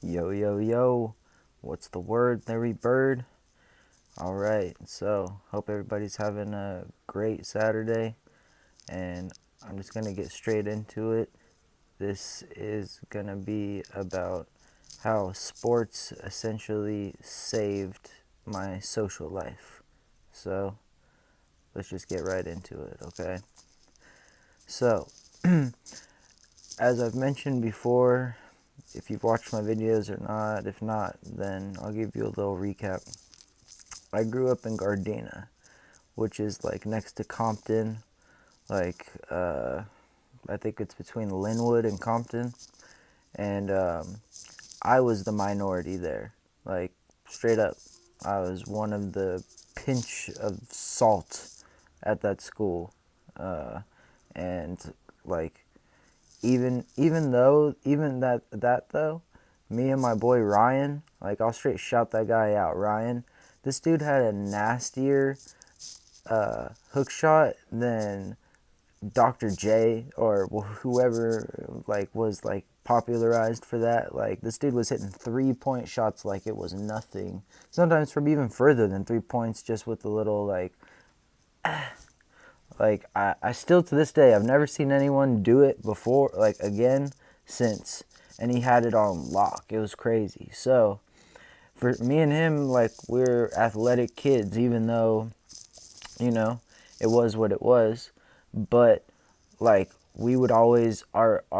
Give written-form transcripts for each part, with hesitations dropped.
Yo, yo, yo. What's the word, Larry Bird? All right. So, hope everybody's having a great Saturday. And I'm just going to get straight into it. This is going to be about how sports essentially saved my social life. So, let's just get right into it, okay? So, as I've mentioned before, if you've watched my videos or not, if not, then I'll give you a little recap. I grew up in Gardena, which is like next to Compton, like I think it's between Linwood and Compton, and I was the minority there, like straight up. I was one of the pinch of salt at that school, and like even that though, me and my boy Ryan, like I'll straight shout that guy out, Ryan. This dude had a nastier hook shot than Dr. J or whoever like was like popularized for that. Like this dude was hitting 3 point shots like it was nothing. Sometimes from even further than 3 points, just with a little like I still to this day I've never seen anyone do it before like again since, and he had it on lock. It was crazy. So for me and him, like we're athletic kids, even though you know it was what it was, but like we would always our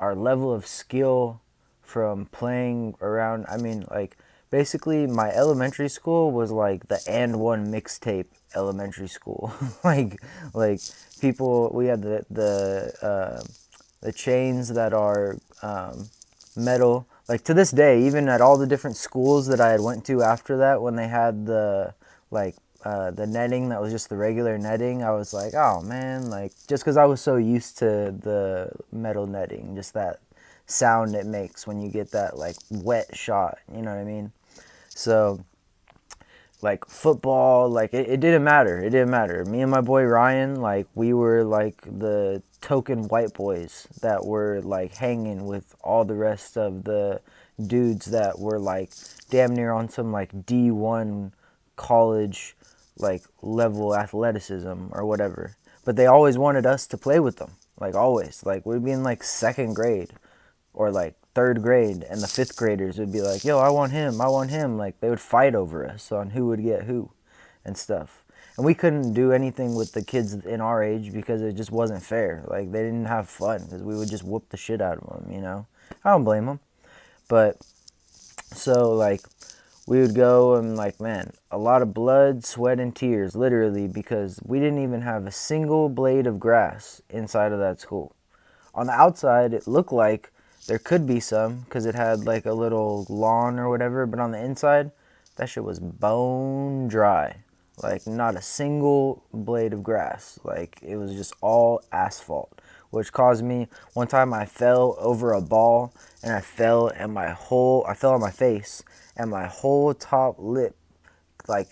level of skill from playing around. I mean, like basically my elementary school was like the and one mixtape elementary school. like like people we had the chains that are metal. Like to this day, even at all the different schools that I had went to after that, when they had like the netting that was just the regular netting, I was like, oh man, like just because I was so used to the metal netting, just that sound it makes when you get that like wet shot, you know what I mean? So like football, like it didn't matter. It didn't matter. Me and my boy Ryan, like we were like the token white boys that were like hanging with all the rest of the dudes that were like damn near on some like D1 college like level athleticism or whatever. But they always wanted us to play with them. Like always. Like we'd be in like second grade or like third grade, and the fifth graders would be like, yo, I want him, I want him. Like they would fight over us on who would get who and stuff. And we couldn't do anything with the kids in our age because it just wasn't fair. Like they didn't have fun because we would just whoop the shit out of them, you know? I don't blame them. But so like we would go and like man, a lot of blood, sweat and tears literally, because we didn't even have a single blade of grass inside of that school. On the outside, it looked like there could be some because it had like a little lawn or whatever, but on the inside, that shit was bone dry. Like, not a single blade of grass. Like, it was just all asphalt, which caused me. One time I fell over a ball and I fell on my face and my whole top lip, I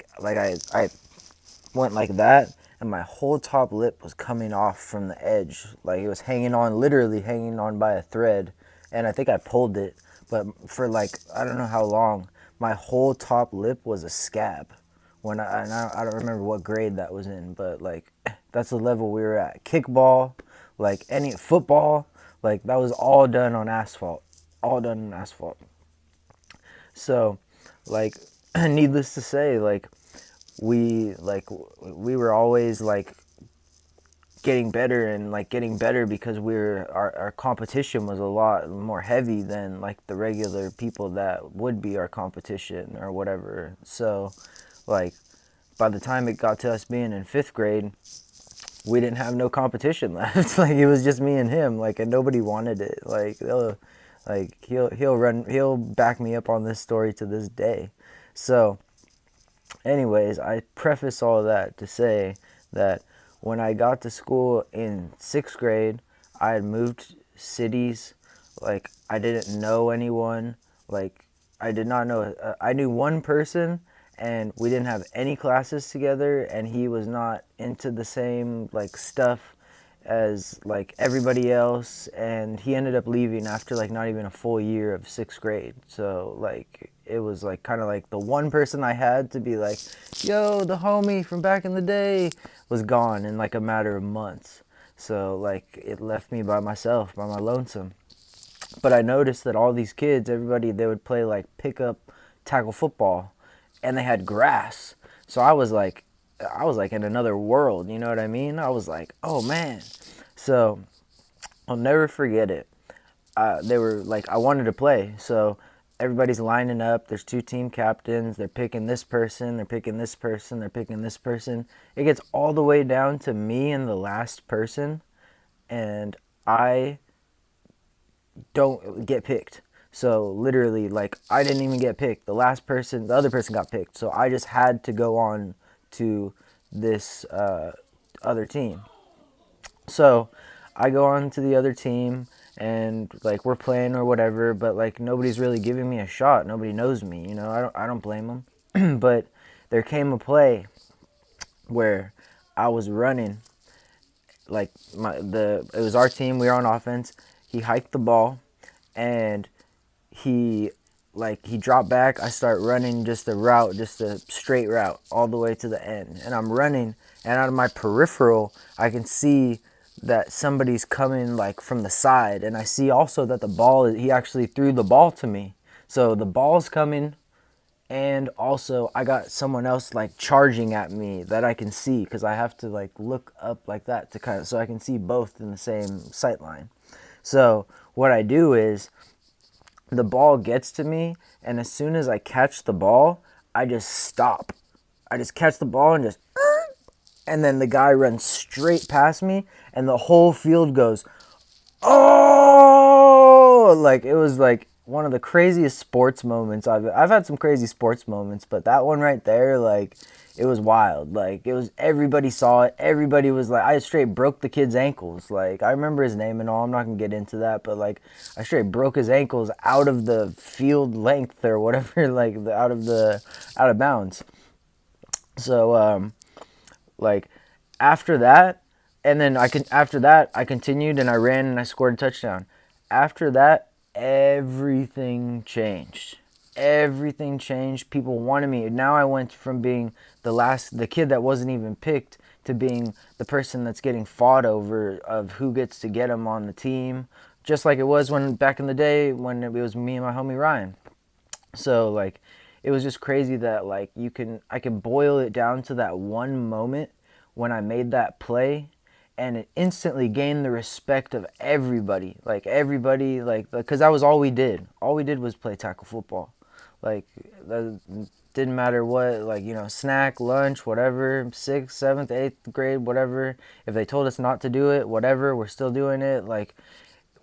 went like that, and my whole top lip was coming off from the edge. Like it was hanging on, literally hanging on by a thread. And I think I pulled it, but for like, I don't know how long, my whole top lip was a scab. I don't remember what grade that was in, but like, that's the level we were at. Kickball, like any football, like that was all done on asphalt. All done on asphalt. So, like, needless to say, we were always like getting better because our competition was a lot more heavy than like the regular people that would be our competition or whatever. So like by the time it got to us being in fifth grade, we didn't have no competition left. Like it was just me and him, like, and nobody wanted it. Like he'll back me up on this story to this day. So anyways, I preface all of that to say that when I got to school in sixth grade, I had moved cities. Like, I didn't know anyone. Like, I did not know. I knew one person, and we didn't have any classes together, and he was not into the same, like, stuff as like everybody else, and he ended up leaving after like not even a full year of sixth grade. So like it was like kind of like the one person I had to be like, yo, the homie from back in the day was gone in like a matter of months. So like it left me by myself, by my lonesome. But I noticed that all these kids, everybody, they would play like pickup tackle football, and they had grass. So I was like in another world. You know what I mean? I was like, oh man. So I'll never forget it. They were like, I wanted to play. So everybody's lining up. There's two team captains. They're picking this person. They're picking this person. They're picking this person. It gets all the way down to me and the last person, and I don't get picked. So literally, like, I didn't even get picked. The other person got picked. So I just had to go on to this other team. So I go on to the other team, and like we're playing or whatever, but like nobody's really giving me a shot. Nobody knows me. You know, I don't blame them. But there came a play where I was running, like it was our team. We were on offense. He hiked the ball, and he he dropped back. I start running just a route, just a straight route all the way to the end, and I'm running, and out of my peripheral I can see that somebody's coming like from the side, and I see also that he actually threw the ball to me. So the ball's coming, and also I got someone else like charging at me that I can see, because I have to like look up like that to kind of, so I can see both in the same sight line. So what I do is the ball gets to me, and as soon as I catch the ball, I just stop. I just catch the ball and just, and then the guy runs straight past me, and the whole field goes, oh, like it was like one of the craziest sports moments I've had some crazy sports moments, but that one right there, like it was wild. Like it was, everybody saw it. Everybody was like, I straight broke the kid's ankles. Like I remember his name and all. I'm not gonna get into that, but like I straight broke his ankles out of the field length or whatever, like out of bounds. So like after that, and then after that I continued and I ran and I scored a touchdown. After that, everything changed. Everything changed. People wanted me. Now I went from being the kid that wasn't even picked, to being the person that's getting fought over of who gets to get him on the team. Just like it was when back in the day when it was me and my homie Ryan. So like it was just crazy that like I can boil it down to that one moment when I made that play, and it instantly gained the respect of everybody. Like everybody, like because that was all we did. All we did was play tackle football. Like that didn't matter what, like, you know, snack, lunch, whatever, 6th, 7th, 8th grade, whatever. If they told us not to do it, whatever, we're still doing it. Like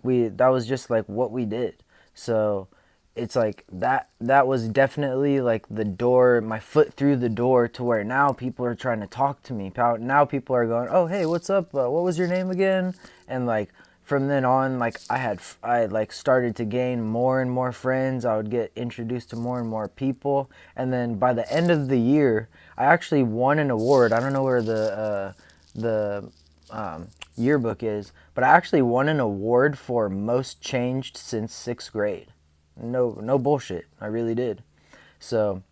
that was just like what we did. So it's like that was definitely like the door, my foot through the door, to where now people are trying to talk to me. Now people are going, oh hey, what's up, what was your name again? And like from then on, like I like started to gain more and more friends. I would get introduced to more and more people, and then by the end of the year I actually won an award. I don't know where the yearbook is, but I actually won an award for most changed since 6th grade. No bullshit. I really did. So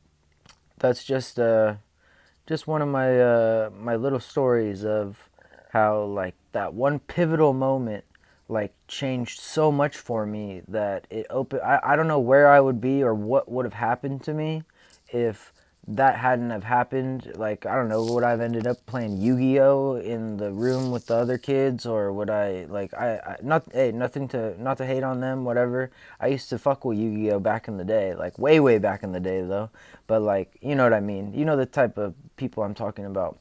that's just one of my little stories of how like that one pivotal moment like changed so much for me that it opened. I don't know where I would be or what would have happened to me if that hadn't have happened. Like I don't know, would I have ended up playing Yu-Gi-Oh in the room with the other kids, or would I like I not hey nothing to not to hate on them, whatever. I used to fuck with Yu-Gi-Oh back in the day, like way back in the day though. But like, you know what I mean. You know the type of people I'm talking about.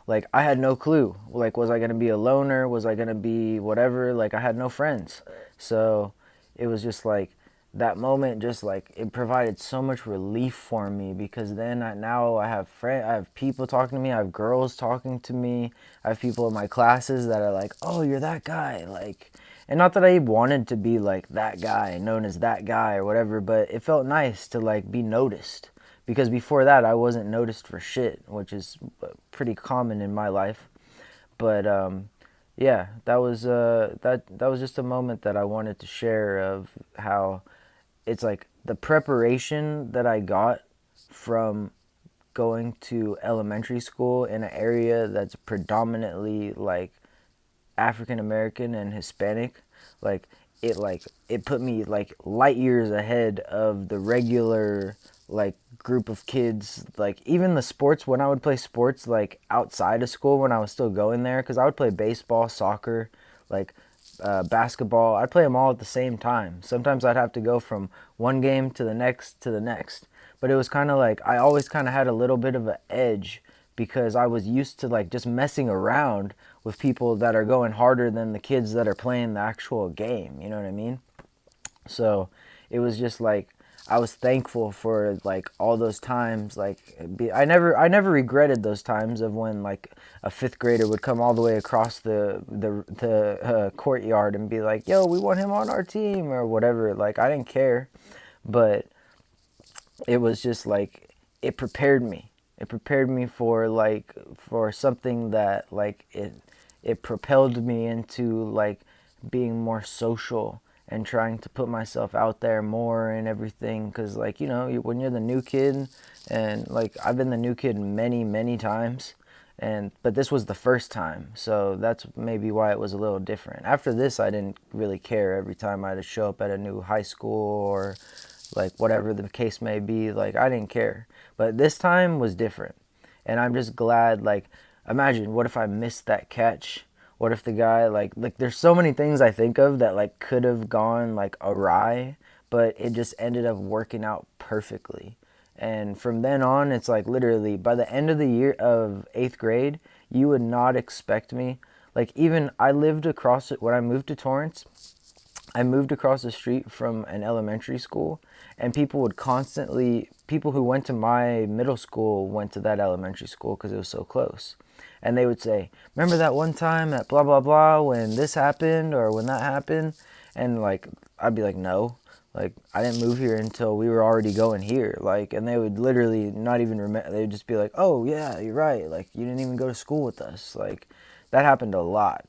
Like I had no clue. Like was I going to be a loner? Was I going to be whatever? Like I had no friends. So it was just like that moment, just like it provided so much relief for me, because then now I have I have people talking to me, I have girls talking to me, I have people in my classes that are like, "Oh, you're that guy." Like, and not that I wanted to be like that guy, known as that guy or whatever, but it felt nice to like be noticed, because before that I wasn't noticed for shit, which is pretty common in my life. But yeah, that was just a moment that I wanted to share of how it's like the preparation that I got from going to elementary school in an area that's predominantly like African American and Hispanic, like it put me like light years ahead of the regular like group of kids. Like even the sports, when I would play sports like outside of school when I was still going there, because I would play baseball, soccer, like basketball. I'd play them all at the same time. Sometimes I'd have to go from one game to the next to the next. But it was kind of like I always kind of had a little bit of an edge because I was used to like just messing around with people that are going harder than the kids that are playing the actual game. You know what I mean? So it was just like I was thankful for like all those times. Like I never regretted those times of when like a fifth grader would come all the way across the courtyard and be like, "Yo, we want him on our team" or whatever. Like I didn't care, but it was just like it prepared me. It prepared me for like for something that like it propelled me into like being more social and trying to put myself out there more and everything because like when you're the new kid and like I've been the new kid many times and but this was the first time, so that's maybe why it was a little different. After this I didn't really care. Every time I had to show up at a new high school or like whatever the case may be, like I didn't care. But this time was different. And I'm just glad, like imagine what if I missed that catch? What if the guy like there's so many things I think of that like could have gone like awry, but it just ended up working out perfectly. And from then on, it's like literally by the end of the year of 8th grade, you would not expect me. Like even I lived across it when I moved to Torrance. I moved across the street from an elementary school, and people who went to my middle school went to that elementary school because it was so close. And they would say, "Remember that one time at blah blah blah when this happened or when that happened?" And like I'd be like, "No, like I didn't move here until we were already going here." Like, and they would literally not even remember. They would just be like, "Oh yeah, you're right. Like you didn't even go to school with us." Like that happened a lot.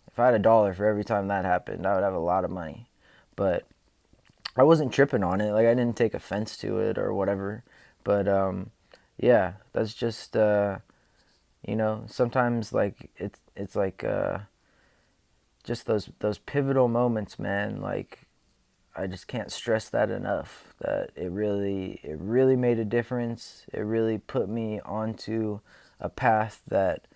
If I had $1 for every time that happened, I would have a lot of money. But I wasn't tripping on it. Like I didn't take offense to it or whatever. But yeah, that's just sometimes like it's like just those pivotal moments, man. Like I just can't stress that enough. That it really made a difference. It really put me onto a path that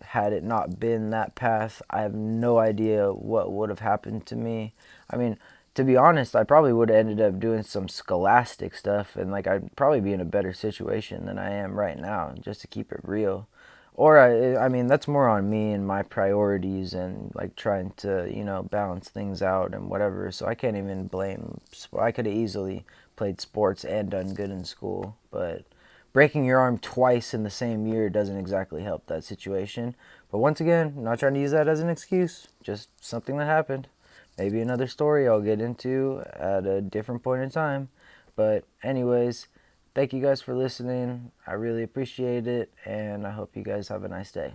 had it not been that path, I have no idea what would have happened to me. I mean, to be honest, I probably would have ended up doing some scholastic stuff and like I'd probably be in a better situation than I am right now, just to keep it real. Or I mean, that's more on me and my priorities and like trying to, balance things out and whatever. So I can't even blame. I could have easily played sports and done good in school, but breaking your arm twice in the same year doesn't exactly help that situation. But once again, I'm not trying to use that as an excuse, just something that happened. Maybe another story I'll get into at a different point in time. But, anyways, thank you guys for listening. I really appreciate it, and I hope you guys have a nice day.